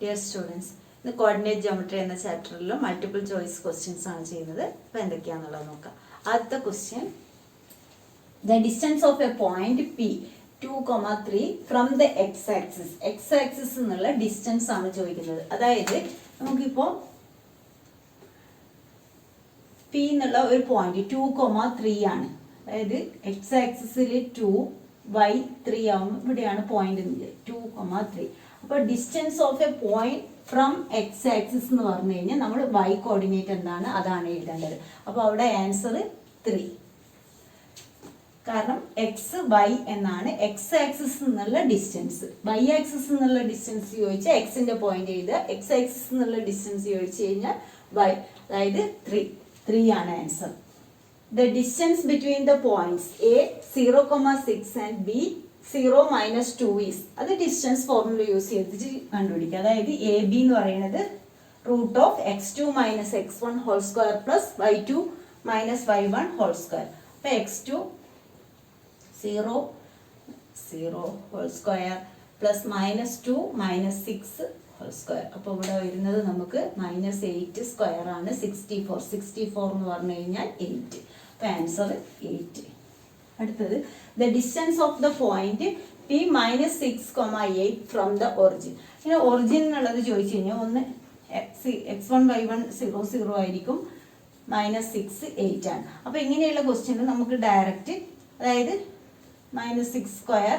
Dear students, ഇന്ന് coordinate geometry എന്ന ചാപ്റ്ററിൽ മൾട്ടിപ്പിൾ ചോയ്സ് ക്വസ്റ്റ്യൻസ് ആണ് ചെയ്യുന്നത്. അപ്പോൾ എന്തൊക്കെയാണെന്നുള്ളത് നോക്കാം. ആദ്യത്തെ question, the distance of A point P 2,3 from the X axis. X axis എന്നുള്ള ഡിസ്റ്റൻസ് ആണ് ചോദിക്കുന്നത്. അതായത് നമുക്കിപ്പോൾ പി എന്നുള്ള ഒരു പോയിന്റ് 2,3 ആണ്. അതായത് എക്സ് ആക്സിസിൽ 2 y 3 ആവും. ഇവിടെയാണ് പോയിന്റ് 2,3. അപ്പോൾ distance of A point from X axis എന്ന് പറഞ്ഞു കഴിഞ്ഞാൽ നമ്മൾ y കോർഡിനേറ്റ് എന്താണ് അതാണ് എഴുതേണ്ടത്. അപ്പോൾ അവിടെ ആൻസർ 3. കാരണം എക്സ് വൈ എന്നാണ് എക്സ് ആക്സിസ് എന്നുള്ള ഡിസ്റ്റൻസ്. വൈ ആക്സിസ് എന്നുള്ള ഡിസ്റ്റൻസ് ചോദിച്ചാൽ എക്സിന്റെ പോയിന്റ് എഴുതുക. എക്സ് ആക്സിസ് എന്നുള്ള ഡിസ്റ്റൻസ് ചോദിച്ചു കഴിഞ്ഞാൽ വൈ, അതായത് 3 ആണ് answer. The distance between the points A 0,6 and B 0 - 2 is. അത് ഡിസ്റ്റൻസ് ഫോർമുല യൂസ് ചെയ്തിട്ട് കണ്ടുപിടിക്കുക. അതായത് എ ബി എന്ന് പറയുന്നത് √(x2 - x1) whole square plus y2 - y1 whole square. അപ്പോൾ x2 0 whole square plus -2 - 6 whole square. അപ്പോൾ ഇവിടെ വരുന്നത് നമുക്ക് -8 സ്ക്വയർ ആണ്. 64 എന്ന് പറഞ്ഞു കഴിഞ്ഞാൽ 8. അപ്പോൾ ആൻസർ 8. അടുത്തത്, the distance of the point P -6,8 from the origin. ഇങ്ങനെ ഒറിജിൻ എന്നുള്ളത് ചോദിച്ചു കഴിഞ്ഞാൽ ഒന്ന് x1 y1 0 ആയിരിക്കും, -6 8 ആണ്. അപ്പോൾ ഇങ്ങനെയുള്ള ക്വസ്റ്റ്യൻ നമുക്ക് ഡയറക്റ്റ്, അതായത് -6 സ്ക്വയർ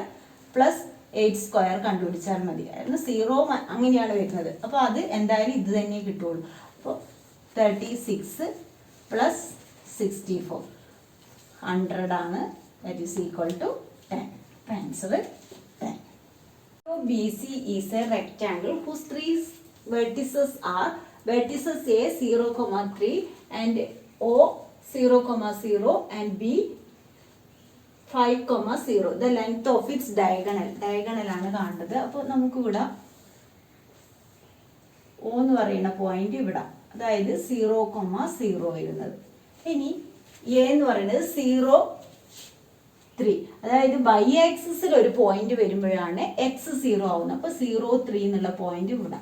പ്ലസ് 8 സ്ക്വയർ കണ്ടുപിടിച്ചാൽ മതി. കാരണം 0 അങ്ങനെയാണ് വരുന്നത്. അപ്പോൾ അത് എന്തായാലും ഇത് തന്നെ കിട്ടുള്ളൂ. അപ്പോൾ 36 പ്ലസ് 64 100 ആണ്. That is equal to 10. Answer 10. BC is a rectangle whose 3 vertices are vertices A 0,3 and O 0,0 and B 5,0. The length of its diagonal ആണ് കാണുന്നത്. അപ്പോൾ നമുക്കിവിടെ O എന്ന് പറയുന്ന പോയിന്റ് ഇവിടെ, അതായത് 0,0 വരുന്നത്. ഇനി എ എന്ന് പറയുന്നത് 0,3, അതായത് y ആക്സിസിൽ ഒരു പോയിന്റ് വരുമ്പോഴാണ് x 0 ആവുന്നത്. അപ്പോൾ 0,3 എന്നുള്ള പോയിന്റ് ഇവിടെ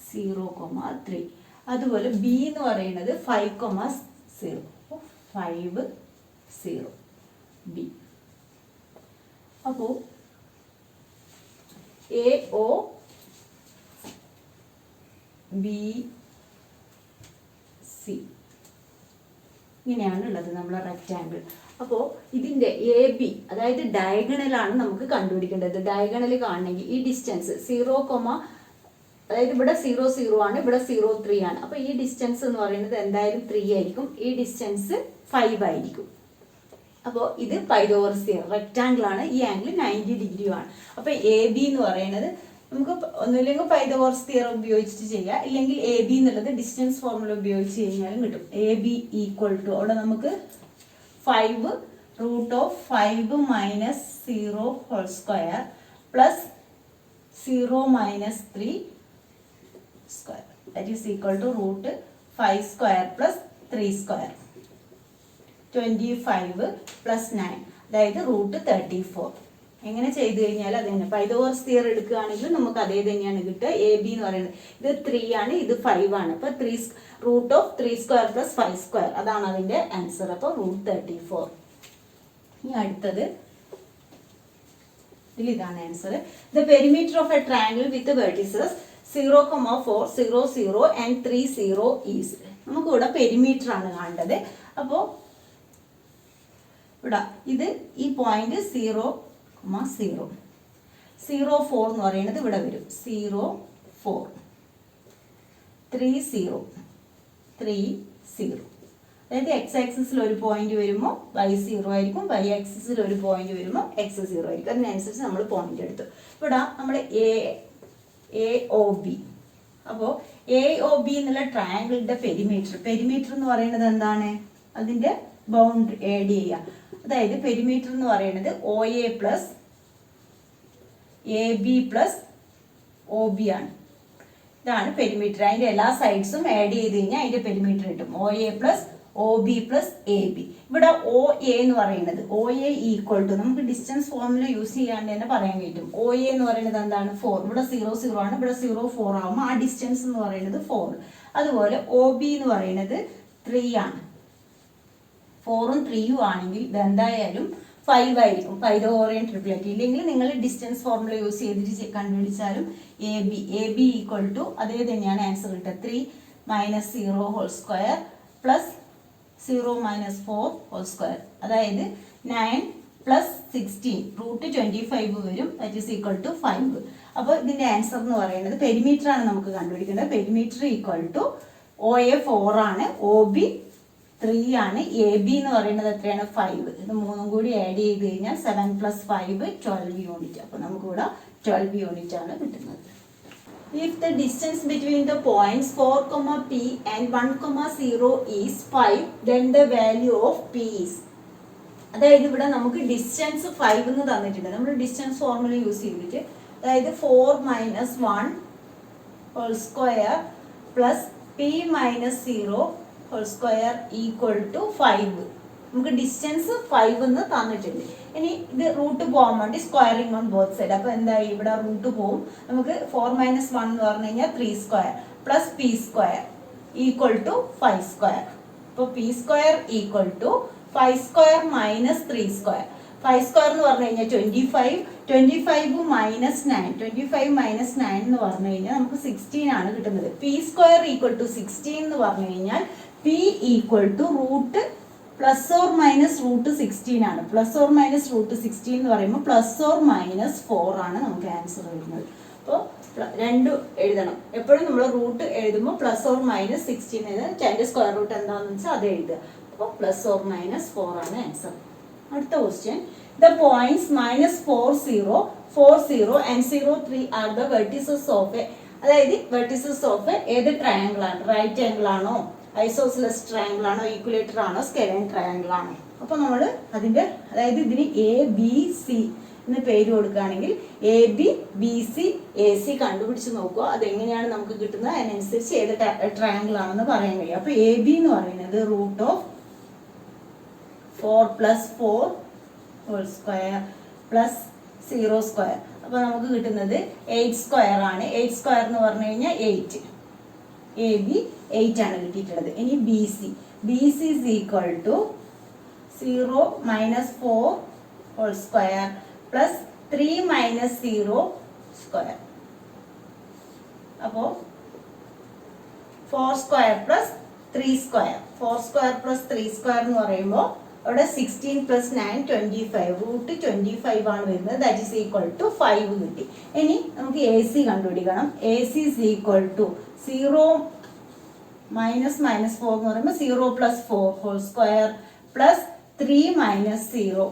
0,3. അതുപോലെ ബി എന്ന് പറയുന്നത് 5,0 ബി. അപ്പോൾ എ ഒ ബി സി ഇങ്ങനെയാണുള്ളത് നമ്മളെ റെക്റ്റാങ്കിൾ. അപ്പോൾ ഇതിൻ്റെ എ ബി, അതായത് ഡയഗണലാണ് നമുക്ക് കണ്ടുപിടിക്കേണ്ടത്. ഡയഗണൽ കാണണമെങ്കിൽ ഈ ഡിസ്റ്റൻസ് 0, അതായത് ഇവിടെ 0 ആണ്, ഇവിടെ 0,3 ആണ്. അപ്പോൾ ഈ ഡിസ്റ്റൻസ് എന്ന് പറയുന്നത് എന്തായാലും 3 ആയിരിക്കും. ഈ ഡിസ്റ്റൻസ് 5 ആയിരിക്കും. അപ്പോൾ ഇത് പൈതഗോറസ് തിയറം, റെക്റ്റാങ്കിൾ ആണ്. ഈ ആംഗിൾ 90 ഡിഗ്രി ആണ്. അപ്പോൾ എ ബി എന്ന് പറയുന്നത് നമുക്ക് ഒന്നുമില്ലെങ്കിൽ പൈതഗോറസ് തിയറം ഉപയോഗിച്ചിട്ട് ചെയ്യാം, ഇല്ലെങ്കിൽ എ ബി എന്നുള്ളത് ഡിസ്റ്റൻസ് ഫോർമുല ഉപയോഗിച്ച് കഴിഞ്ഞാലും കിട്ടും. എ ബി ഈക്വൽ ടു, അവിടെ നമുക്ക് 5 √5 - 0 whole square plus 0 - 3 square, that is equal to √5 square plus 3 square 25 plus 9, അതായത് √34. എങ്ങനെ ചെയ്ത് കഴിഞ്ഞാൽ അത് തന്നെ പൈതഗോറസ് തിയറം എടുക്കുകയാണെങ്കിൽ നമുക്ക് അതേ തന്നെയാണ് കിട്ടുക. എ ബി എന്ന് പറയുന്നത് ഇത് 3 ആണ്, ഇത് 5 ആണ്. അപ്പോൾ √3 സ്ക്വയർ പ്ലസ് 5 സ്ക്വയർ, അതാണ് അതിൻ്റെ ആൻസർ. അപ്പോൾ √34. ഇനി അടുത്തത് ഇതാണ് answer. The perimeter of A triangle with vertices 0,4 0 0 and 3 0 is. നമുക്കിവിടെ പെരിമീറ്റർ ആണ് കാണേണ്ടത്. അപ്പോൾ ഇവിടെ ഇത് ഈ പോയിന്റ് 0,0 0,4 എന്ന് പറയുന്നത് ഇവിടെ വരും. 0,4 3 0 3 0, അതായത് എക്സ് ആക്സിസിൽ ഒരു പോയിന്റ് വരുമ്പോൾ y 0 ആയിരിക്കും, y ആക്സിസിൽ ഒരു പോയിന്റ് വരുമ്പോൾ x 0 ആയിരിക്കും. അതിനനുസരിച്ച് നമ്മൾ പോയിന്റ് എടുത്തു. ഇവിടെ നമ്മൾ എ ഒ ബി. അപ്പോൾ എ ഒ ബി എന്നുള്ള ട്രയാങ്കിളിന്റെ പെരിമീറ്റർ എന്ന് പറയുന്നത് എന്താണ്? അതിന്റെ ബൗണ്ട് ആഡ് ചെയ്യുക. അതായത് പെരിമീറ്റർ എന്ന് പറയുന്നത് O A plus A B plus O B ആണ്. ഇതാണ് പെരിമീറ്റർ. അതിന്റെ എല്ലാ സൈഡ്സും ആഡ് ചെയ്ത് കഴിഞ്ഞാൽ അതിന്റെ പെരിമീറ്റർ കിട്ടും. O A plus O B plus A B. ഇവിടെ ഒ എ എന്ന് പറയുന്നത് ഒ എ ഈക്വൽ ടു നമുക്ക് ഡിസ്റ്റൻസ് ഫോർമുല യൂസ് ചെയ്യാണ്ട് തന്നെ പറയാൻ പറ്റും. ഒ എ എന്ന് പറയുന്നത് എന്താണ് 4. ഇവിടെ 0 0 ആണ്, ഇവിടെ 0 4 ആകുമ്പോൾ ആ ഡിസ്റ്റൻസ് എന്ന് പറയുന്നത് 4. അതുപോലെ ഒ ബി എന്ന് പറയുന്നത് 3 ആണ്. 4ഉം 3ഉം ആണെങ്കിൽ ഇത് എന്തായാലും 5 ആയിരിക്കും. Pythagorean triplet. ഇല്ലെങ്കിൽ നിങ്ങൾ ഡിസ്റ്റൻസ് ഫോർമുല യൂസ് ചെയ്തിട്ട് കണ്ടുപിടിച്ചാലും എ ബി ഈക്വൽ ടു അതേ തന്നെയാണ് ആൻസർ കിട്ടുക. 3 minus 0 whole square plus 0 minus 4 whole square, അതായത് 9 പ്ലസ് 16 റൂട്ട് 25 വരും. That is equal to 5. അപ്പോൾ ഇതിന്റെ ആൻസർ എന്ന് പറയുന്നത് പെരിമീറ്റർ ആണ് നമുക്ക് കണ്ടുപിടിക്കേണ്ടത്. Perimeter equal to O A 4 ആണ്, ഒ ബി 3 ആണ്, എ ബി എന്ന് പറയുന്നത് എത്രയാണ് 5. ഇത് മൂന്നും കൂടി ആഡ് ചെയ്ത് കഴിഞ്ഞാൽ 7 പ്ലസ് 5 12 യൂണിറ്റ്. അപ്പോൾ നമുക്കിവിടെ 12 യൂണിറ്റ് ആണ് കിട്ടുന്നത്. If the distance between the points 4, P and 1, 0 is 5, then the value of P is. അതായത് ഇവിടെ നമുക്ക് ഡിസ്റ്റൻസ് 5 എന്ന് തന്നിട്ടുണ്ട്. നമ്മൾ ഡിസ്റ്റൻസ് ഫോർമുല യൂസ് ചെയ്തിട്ട് അതായത് 4 minus 1 whole square plus P minus 0 whole square equal to 5. നമുക്ക് ഡിസ്റ്റൻസ് 5 എന്ന് തന്നിട്ടുണ്ട്. ഇനി ഇത് റൂട്ട് പോകാൻ വേണ്ടി സ്ക്വയറിംഗ് ഓൺ ബോത്ത് സൈഡ്. അപ്പോൾ എന്തായി ഇവിടെ റൂട്ട് പോകും. നമുക്ക് 4 മൈനസ് 1 എന്ന് പറഞ്ഞു കഴിഞ്ഞാൽ 3 square plus P square equal to 5 square. അപ്പോൾ P square equal to 5 square minus 3 square. 5 square എന്ന് പറഞ്ഞു കഴിഞ്ഞാൽ 25. 25 മൈനസ് 9. 25 മൈനസ് 9 എന്ന് പറഞ്ഞു കഴിഞ്ഞാൽ നമുക്ക് 16 ആണ് കിട്ടുന്നത്. പി സ്ക്വയർ ഈക്വൽ ടു 16 എന്ന് പറഞ്ഞു കഴിഞ്ഞാൽ P equal to root plus or minus root 16 ആണ്. പ്ലസ് ഓർ മൈനസ് റൂട്ട് 16 എന്ന് പറയുമ്പോൾ പ്ലസ് ഓർ മൈനസ് 4 ആണ് നമുക്ക് ആൻസർ വരുന്നത്. അപ്പോൾ രണ്ടും എഴുതണം. എപ്പോഴും നമ്മൾ റൂട്ട് എഴുതുമ്പോൾ പ്ലസ് ഓർ മൈനസ് 16 അതിന്റെ സ്ക്വയർ റൂട്ട് എന്താണെന്ന് വെച്ചാൽ അത് എഴുതുക. അപ്പോൾ പ്ലസ് ഓർ മൈനസ് 4 ആണ് ആൻസർ. അടുത്ത question, the points -4 0 4 0 and 0 3 are the vertices of A. അതായത് വെർട്ടിസസ് ഓഫ് ഏത് ട്രയാങ്കിൾ ആണ്? റൈറ്റ് ആംഗിൾ ആണോ, ഐസോസിലസ് ട്രയാങ്കിൾ ആണോ, ഈക്വലേറ്റർ ആണോ, സ്കെലൻ ട്രയാങ്കിൾ ആണോ? അപ്പോൾ നമ്മൾ അതിന്റെ അതായത് ഇതിന് എ ബി സി എന്ന് പേര് കൊടുക്കുകയാണെങ്കിൽ A B B C A C കണ്ടുപിടിച്ച് നോക്കുക. അതെങ്ങനെയാണ് നമുക്ക് കിട്ടുന്നത്, അതിനനുസരിച്ച് ഏത് ട്രയാങ്കിൾ ആണെന്ന് പറയാൻ കഴിയും. അപ്പോൾ എ ബി എന്ന് പറയുന്നത് root of 4 plus 4 whole square plus 0 square. അപ്പോൾ നമുക്ക് കിട്ടുന്നത് 8 സ്ക്വയർ ആണ്. 8 സ്ക്വയർ എന്ന് പറഞ്ഞു കഴിഞ്ഞാൽ 8. എ ബി 8 ആണ് കിട്ടിയിട്ടുള്ളത്. ഇനി B C is equal to 0 minus 4 whole square plus 3 minus 0 square. അപ്പോൾ 4 square plus 3 square. 4 square plus 3 square എന്ന് പറയുമ്പോൾ അവിടെ 16 പ്ലസ് 9 25 റൂട്ട് 25 ആണ് വരുന്നത്. ദാറ്റ് ഈസ് ഈക്വൽ ടു 5 കിട്ടി. ഇനി നമുക്ക് എ സി കണ്ടുപിടിക്കണം. A C is equal to 0 minus 4 എന്ന് പറയുമ്പോൾ 0 plus 4 whole square plus 3 minus 0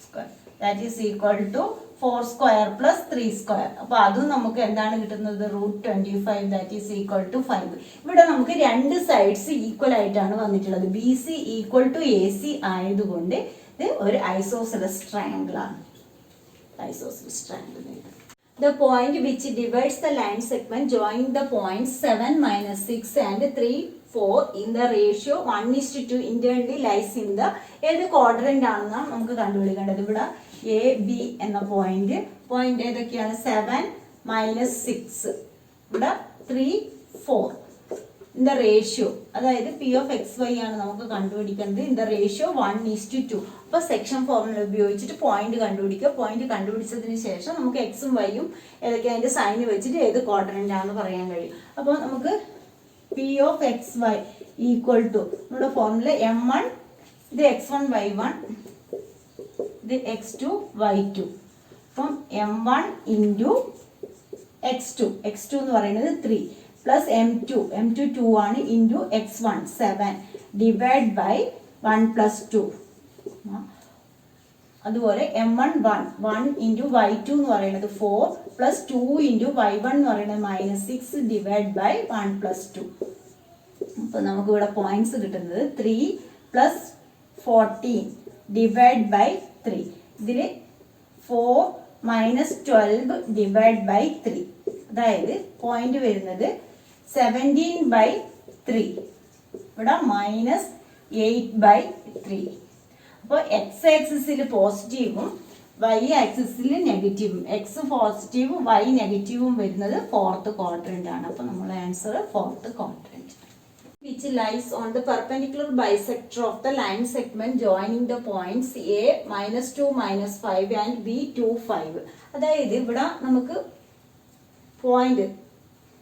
square. That is equal to 4 square plus 3 square. അപ്പോൾ അതും നമുക്ക് എന്താണ് കിട്ടുന്നത്, root 25. That is equal to 5. ഇവിടെ നമുക്ക് രണ്ട് സൈഡ്സ് ഈക്വൽ ആയിട്ടാണ് വന്നിട്ടുള്ളത്. B C equal to A C ആയതുകൊണ്ട് ഇത് ഒരു ഐസോസിലസ് ട്രയാങ്കിൾ ആണ്. Isosceles triangle. The point which divides the line segment joining the points 7, -6 and 3, 4 in the ratio 1:2 internally lies in the ഏത് ക്വാഡ്രന്റ് ആണെന്നാണ് നമുക്ക് കണ്ടുപിടിക്കേണ്ടത്. ഇവിടെ എ ബി എന്ന പോയിന്റ് ഏതൊക്കെയാണ്? 7, -6, ഇവിടെ 3, 4 in the ratio, അതായത് പി ഓഫ് എക്സ് വൈ ആണ് നമുക്ക് കണ്ടുപിടിക്കേണ്ടത്. In the ratio 1:2. അപ്പോൾ സെക്ഷൻ ഫോർമുല ഉപയോഗിച്ചിട്ട് പോയിന്റ് കണ്ടുപിടിക്കുക. പോയിന്റ് കണ്ടുപിടിച്ചതിന് ശേഷം നമുക്ക് എക്സും വൈയും ഏതൊക്കെ അതിന്റെ സൈന് വെച്ചിട്ട് ഏത് ക്വാഡ്രന്റ് ആണെന്ന് പറയാൻ കഴിയും. അപ്പോൾ നമുക്ക് P of X Y equal to നമ്മുടെ ഫോർമുല M1 ഇത് x1 y1 ഇത് x2 y2. അപ്പം M1 ഇൻറ്റു x2 എന്ന് പറയുന്നത് 3 പ്ലസ് M2 2 ആണ് into x1 7 divide by 1 plus 2. അതുപോലെ M1 1 ഇൻറ്റു y2 എന്ന് പറയുന്നത് 4 പ്ലസ് 2 ഇൻറ്റു y1 എന്ന് പറയുന്നത് -6 ഡിവൈഡ് ബൈ 1 പ്ലസ് 2. അപ്പോൾ നമുക്ക് ഇവിടെ പോയിന്റ്സ് കിട്ടുന്നത് 3 പ്ലസ് 14 ഡിവൈഡ് ബൈ 3. ഇതിൽ 4 മൈനസ് 12 ഡിവൈഡ് ബൈ 3. അതായത് പോയിന്റ് വരുന്നത് 17/3. ഇവിടെ -8/3. അപ്പോൾ എക്സ് ആക്സിസിൽ പോസിറ്റീവും വൈ ആക്സിസിൽ നെഗറ്റീവും, എക്സ് പോസിറ്റീവും വൈ നെഗറ്റീവും വരുന്നത് ഫോർത്ത് ക്വാഡ്രന്റ് ആണ്. അപ്പോൾ നമ്മുടെ answer fourth quadrant. Which lies on the perpendicular bisector of the line segment joining the points A -2 -5 and B 2 5. അതായത് ഇവിടെ നമുക്ക് പോയിന്റ്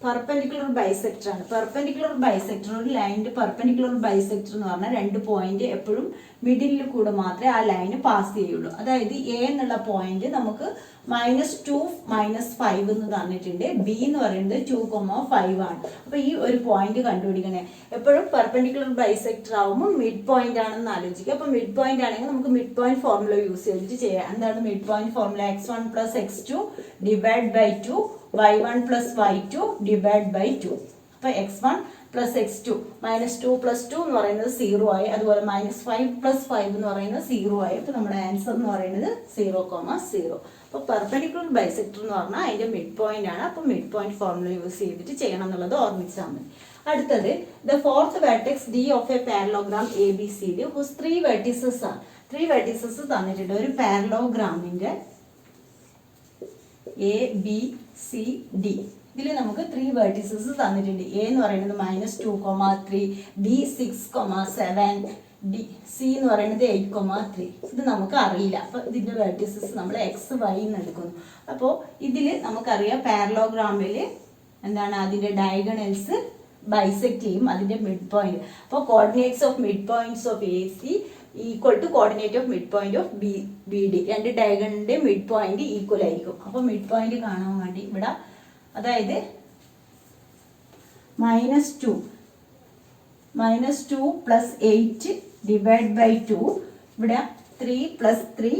പെർപെൻഡിക്കുലർ ബൈസെക്ടർ ആണ്. പെർപെൻഡിക്കുലർ ബൈസെക്ടർ, ഒരു ലൈനിന്റെ പെർപെൻഡിക്കുലർ ബൈസെക്ടർ എന്ന് പറഞ്ഞാൽ രണ്ട് പോയിന്റ് എപ്പോഴും മിഡിലിൽ കൂടെ മാത്രമേ ആ ലൈന് പാസ് ചെയ്യുള്ളൂ. അതായത് എ എന്നുള്ള പോയിന്റ് നമുക്ക് -2 -5 എന്ന് തന്നിട്ടുണ്ട്. ബി എന്ന് പറയുന്നത് 2,5 ആണ്. അപ്പൊ ഈ ഒരു പോയിന്റ് കണ്ടുപിടിക്കണേ. എപ്പോഴും പെർപെൻഡിക്കുലർ ബൈസെക്ടർ ആവുമ്പോൾ മിഡ് പോയിന്റ് ആണെന്ന് ആലോചിക്കുക. അപ്പൊ മിഡ് പോയിന്റ് ആണെങ്കിൽ നമുക്ക് മിഡ് പോയിന്റ് ഫോർമുല യൂസ് ചെയ്തിട്ട് ചെയ്യാം. എന്താണ് mid point formula? x1 + x2 / 2 y1 + y2 / 2. അപ്പൊ x1 + x2 -2 + 2 എന്ന് പറയുന്നത് 0 ആയി. അതുപോലെ -5 + 5 എന്ന് പറയുന്നത് 0 ആയി. അപ്പൊ നമ്മുടെ ആൻസർ എന്ന് പറയുന്നത് 0,0. അപ്പോൾ പെർപെൻഡിക്കുലർ ബൈസെക്ടർ എന്ന് പറഞ്ഞാൽ അതിന്റെ മിഡ് പോയിന്റ് ആണ്. അപ്പോൾ മിഡ് പോയിന്റ് ഫോർമുല യൂസ് ചെയ്തിട്ട് ചെയ്യണം എന്നുള്ളത് ഓർമ്മിച്ചാൽ മതി. അടുത്തത് the fourth vertex D of a parallelogram ABCD whose 3 vertices ആണ്. 3 വെർട്ടിസസ് തന്നിട്ടുണ്ട് ഒരു പാരലോഗ്രാമിന്റെ ABCD. ഇതിൽ നമുക്ക് 3 വെർട്ടിസസ് തന്നിട്ടുണ്ട്. എ എന്ന് പറയുന്നത് -2,3, B 6,7, C എന്ന് പറയുന്നത് 8,3. ഇത് നമുക്ക് അറിയില്ല. അപ്പോൾ ഇതിന്റെ വെർട്ടിസസ് നമ്മൾ എക്സ് വൈ എന്ന് എടുക്കുന്നു. അപ്പോൾ ഇതിൽ നമുക്കറിയാം പാരലോഗ്രാമിൽ എന്താണ് അതിന്റെ ഡയഗണൽസ് ബൈസെക്ട് ചെയ്യും അതിന്റെ മിഡ് പോയിന്റ്. അപ്പോൾ coordinates of mid points of AC equal to coordinate of mid point of BD. രണ്ട് ഡയഗണലിന്റെ മിഡ് പോയിന്റ് ഈക്വൽ ആയിരിക്കും. അപ്പോൾ മിഡ് പോയിന്റ് കാണാൻ വേണ്ടി ഇവിടെ അതായത് -2 + 8 / 2. ഇവിടെ 3 + 3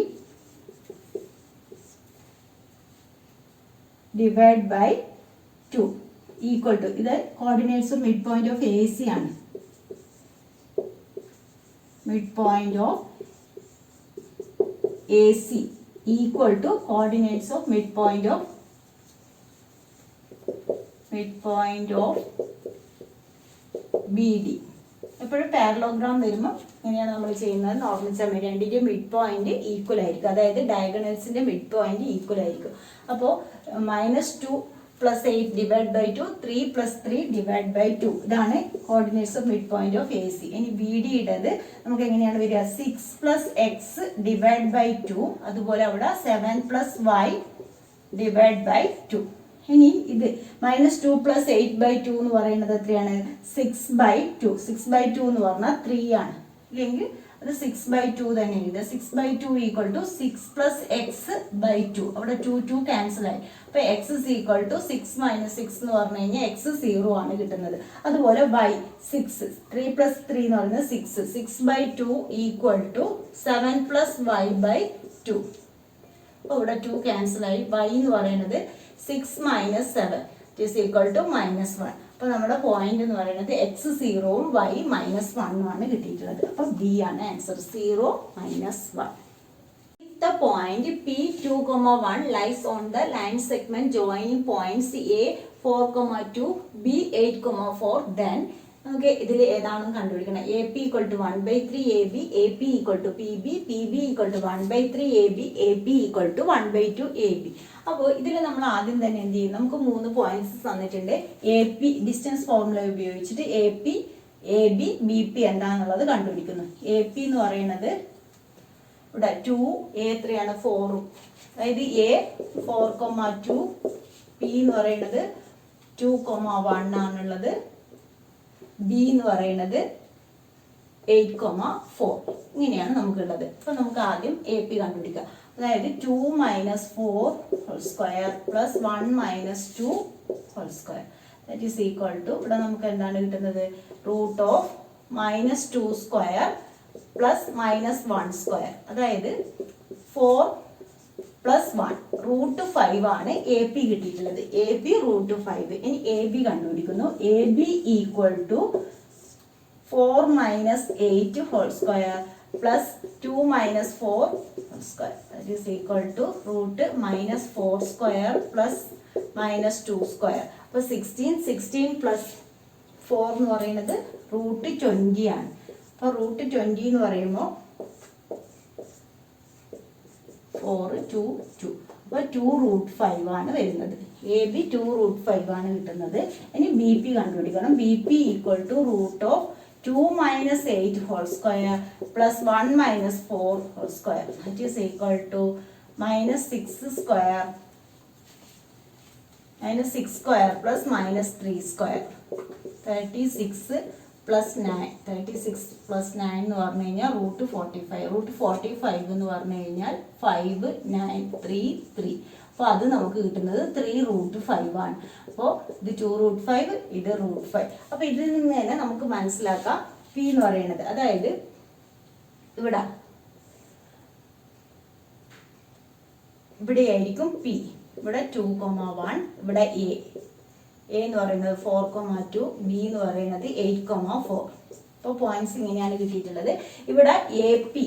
/ 2 ഈക്വൽ ടു, ഇത് coordinates of mid point of AC ആണ്. Mid point of AC equal to coordinates of mid point of BD. എപ്പോഴും പാരലോഗ്രാം വരുമ്പോൾ ഇങ്ങനെയാണ് നമ്മൾ ചെയ്യുന്നത്. നോർമൽ സമയം രണ്ടിന്റെ മിഡ് പോയിന്റ് ഈക്വൽ ആയിരിക്കും. അതായത് ഡയഗണൽസിന്റെ മിഡ് പോയിന്റ് ഈക്വൽ ആയിരിക്കും. അപ്പോൾ -2 + 8 / 2, 3 + 3 / 2. ഇതാണ് coordinates of mid point of AC. ഇനി BD യുടേത് നമുക്ക് എങ്ങനെയാണ് വരിക? 6 + x / 2. അതുപോലെ അവിടെ 7 + y / 2. ഇനി ഇത് -2 + 8/2 എന്ന് പറയുന്നത് എത്രയാണ്? 6/2. 6/2 എന്ന് പറഞ്ഞാൽ 3 ആണ്. ഇല്ലെങ്കിൽ അത് 6/2 തന്നെ എഴുതുക. 6/2 = 6 + x/2. അവിടെ 2 ക്യാൻസൽ ആയി. അപ്പൊ x = 6 - 6 എന്ന് പറഞ്ഞു കഴിഞ്ഞാൽ x 0 ആണ് കിട്ടുന്നത്. അതുപോലെ y 6, 3 + 3 എന്ന് പറയുന്നത് 6. 6/2 = 7 + y/2. അപ്പൊ ഇവിടെ 2 ക്യാൻസൽ ആയി. y എന്ന് പറയുന്നത് 6 - 7 = -1. അപ്പൊ നമ്മുടെ പോയിന്റ് എന്ന് പറയുന്നത് x 0-ഉം y -1 ആണ് കിട്ടിയിട്ടുള്ളത്. അപ്പൊ B ആണ് answer. 0 - 1. The point P2,1 lies on the line segment joining points A 4,2, B 8,4. Then നമുക്ക് ഇതിൽ ഏതാണെന്ന് കണ്ടുപിടിക്കണം. AP = 1/3 AB, AP = PB, PB = 1/3 AB, AP = 1/2 AB. അപ്പോൾ ഇതിൽ നമ്മൾ ആദ്യം തന്നെ എന്ത് ചെയ്യും? നമുക്ക് 3 പോയിന്റ്സ് തന്നിട്ടുണ്ട്. AP ഡിസ്റ്റൻസ് ഫോർമുല ഉപയോഗിച്ചിട്ട് AP, AB, BP എന്താണെന്നുള്ളത് കണ്ടുപിടിക്കുന്നു. AP എന്ന് പറയുന്നത് ഇവിടെ 2, A എത്രയാണ്? 4. അതായത് A 4,2, P എന്ന് പറയുന്നത് 2,1 ആണുള്ളത്, B എന്ന് പറയുന്നത് 8,4. ഇങ്ങനെയാണ് നമുക്കുള്ളത്. അപ്പൊ നമുക്ക് ആദ്യം AP കണ്ടുപിടിക്കാം. അതായത് 2 - 4² + 1 - 2² ദാറ്റ് ഈസ് ഈക്വൽ ടു, ഇവിടെ നമുക്ക് എന്താണ് കിട്ടുന്നത്? √(-2² + -1²). അതായത് 4 + 1 √5 ആണ് AP കിട്ടിയിട്ടുള്ളത്. AP √5. ഇനി AB കണ്ടുപിടിക്കുന്നു. AB = 4 - 8² + 2 - 4². That is equal to √-4² + -2². അപ്പോൾ 16 + 4 എന്ന് പറയുന്നത് √20 ആണ്. അപ്പോൾ √20 എന്ന് പറയുമ്പോൾ 4 2 2. അപ്പോൾ 2√5 ആണ് വരുന്നത്. AB 2√5 ആണ് കിട്ടുന്നത്. ഇനി BP കണ്ടുപിടിക്കണം. BP equal to √2 - 8 whole square plus 1 - 4 whole square that is equal to -6 square plus -3 square 36 plus 9 എന്ന് പറഞ്ഞു കഴിഞ്ഞാൽ √45 എന്ന് പറഞ്ഞു കഴിഞ്ഞാൽ 5 9 3 3. അപ്പോൾ അത് നമുക്ക് കിട്ടുന്നത് 3√5 ആണ്. അപ്പോൾ ഇത് 2√5 ഇത് √5. അപ്പോൾ ഇതിൽ നിന്ന് തന്നെ നമുക്ക് മനസ്സിലാക്കാം പി എന്ന് പറയുന്നത്. അതായത് ഇവിടെ ആയിരിക്കും പി. ഇവിടെ 2,1, ഇവിടെ എ എന്ന് പറയുന്നത് 4,2, ബി എന്ന് പറയുന്നത് 8,4. അപ്പോൾ പോയിന്റ്സ് ഇങ്ങനെയാണ് കിട്ടിയിട്ടുള്ളത്. ഇവിടെ എ പി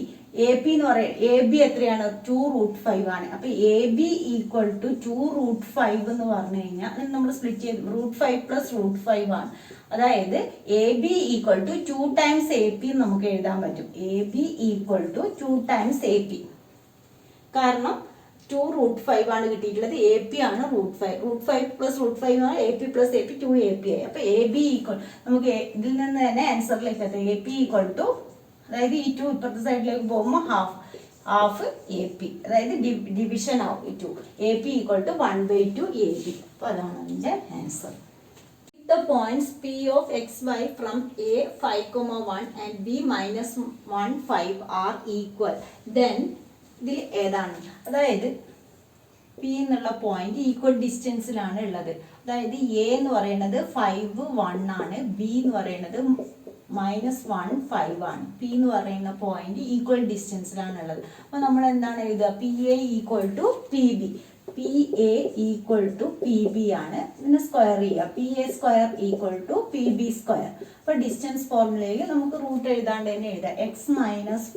എന്ന് പറയുന്നത് എ ബി എത്രയാണ്? 2√5 ആണ്. അപ്പോൾ എ ബി ഈക്വൽ ടു 2√5 എന്ന് പറഞ്ഞു കഴിഞ്ഞാൽ നമ്മൾ സ്പ്ലിറ്റ് ചെയ്ത് √5 പ്ലസ് √5 ആണ്. അതായത് A B equal to 2 times A P നമുക്ക് എഴുതാൻ പറ്റും. A B equal to 2 times A P. കാരണം 2√5 ആണ് കിട്ടിയിട്ടുള്ളത്. എ പി ആണ് √5 പ്ലസ് √5 ആണ്. A P plus A P 2AP ആയി. അപ്പോൾ എ ബി ഈക്വൽ നമുക്ക് ഇതിൽ നിന്ന് തന്നെ ആൻസറിലേക്ക് എത്താം. എ പി ഈക്വൽ ടു, അതായത് ഈ 2 ഇപ്പുറത്തെ സൈഡിലേക്ക് പോകുമ്പോൾ ഹാഫ് എ പി, അതായത് ഡിവിഷൻ ആവും ഈ 2. A P equal to 1/2 A B. അപ്പോൾ അതാണ് അതിൻ്റെ answer. The points P of xy from A 5,1 and B -1 5 are equal. Then ഇതിൽ ഏതാണ്? അതായത് പി എന്നുള്ള പോയിന്റ് ഈക്വൽ ഡിസ്റ്റൻസിലാണ് ഉള്ളത്. അതായത് എ എന്ന് പറയുന്നത് 5 1 ആണ്, ബി എന്ന് പറയുന്നത് -1 5 ആണ്. പി എന്ന് പറയുന്ന പോയിന്റ് ഈക്വൽ ഡിസ്റ്റൻസിലാണ് ഉള്ളത്. അപ്പോൾ നമ്മൾ എന്താണ് എഴുതുക? P A equal to P B. P A equal to P B ആണ്. ഇതിനെ സ്ക്വയർ ചെയ്യുക. P A square equal to P B square. അപ്പോൾ ഡിസ്റ്റൻസ് ഫോർമുലയിൽ നമുക്ക് റൂട്ട് എഴുതാണ്ട് തന്നെ എഴുതാം. x -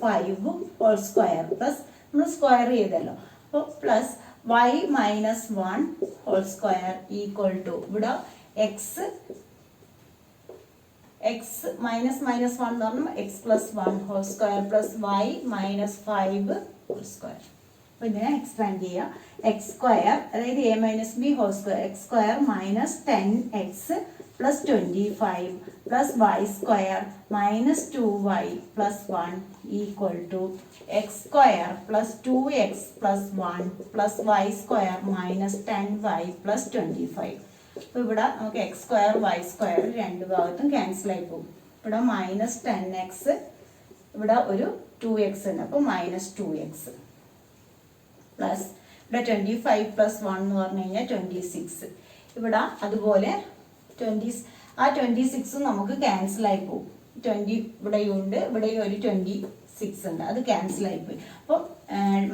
5 ഹോൾ സ്ക്വയർ പ്ലസ് നമ്മൾ സ്ക്വയർ ചെയ്തല്ലോ. അപ്പോൾ plus y - 1 whole square equal to ഇവിടെ x -1 എന്ന് പറഞ്ഞാൽ x + 1 whole square plus y - 5 whole square. അപ്പോൾ ഇതിനെ എക്സ്പാൻഡ് ചെയ്യുക. x സ്ക്വയർ, അതായത് a - b whole square, x square -10x plus 25 plus y square -2y plus 1 equal to x square plus 2x plus 1 plus y square -10y plus 25. അപ്പോൾ ഇവിടെ നമുക്ക് x square y square രണ്ട് ഭാഗത്തും cancel ആയി പോകും. ഇവിടെ -10x, ഇവിടെ ഒരു 2x ഉണ്ട്. അപ്പോൾ -2x പ്ലസ് ഇവിടെ 25 പ്ലസ് 1 എന്ന് പറഞ്ഞു കഴിഞ്ഞാൽ 26. ഇവിടെ അതുപോലെ 26 നമുക്ക് ക്യാൻസൽ ആയി പോകും. 20 ഇവിടെയും ഉണ്ട്, ഇവിടെയും ഒരു 26 ഉണ്ട്, അത് ക്യാൻസൽ ആയി പോയി. അപ്പോൾ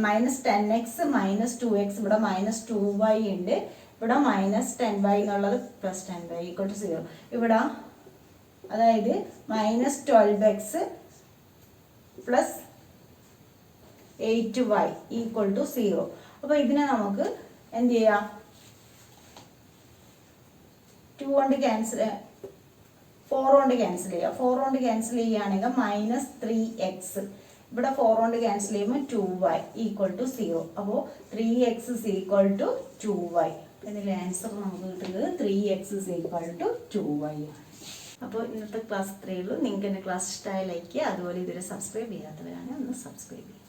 -10x -2x, ഇവിടെ -2y ഉണ്ട്, ഇവിടെ -10y എന്നുള്ളത് പ്ലസ് 10y ഈക്വൽ ടു 0. ഇവിടെ അതായത് -12x plus 8y equal to 0. അപ്പോൾ ഇതിനെ നമുക്ക് എന്ത് ചെയ്യാം? 2 കൊണ്ട് ക്യാൻസൽ, 4 കൊണ്ട് ക്യാൻസൽ ചെയ്യാം. 4 കൊണ്ട് ക്യാൻസൽ ചെയ്യുകയാണെങ്കിൽ -3x, ഇവിടെ 4 കൊണ്ട് ക്യാൻസൽ ചെയ്യുമ്പോൾ 2y ഈക്വൽ ടു 0. അപ്പോൾ 3x ഈക്വൽ ടു 2y. ഇതിൻ്റെ ആൻസർ നമുക്ക് കിട്ടുന്നത് 3x ഈക്വൽ ടു 2y ആണ്. അപ്പോൾ ഇന്നത്തെ ക്ലാസ് ഇത്രയേ ഉള്ളൂ. നിങ്ങൾക്ക് എൻ്റെ ക്ലാസ് ഇഷ്ടമായ ലൈക്ക് ചെയ്യുക. അതുപോലെ ഇതുവരെ സബ്സ്ക്രൈബ് ചെയ്യാത്തവരാണ് ഒന്ന് സബ്സ്ക്രൈബ് ചെയ്യുക.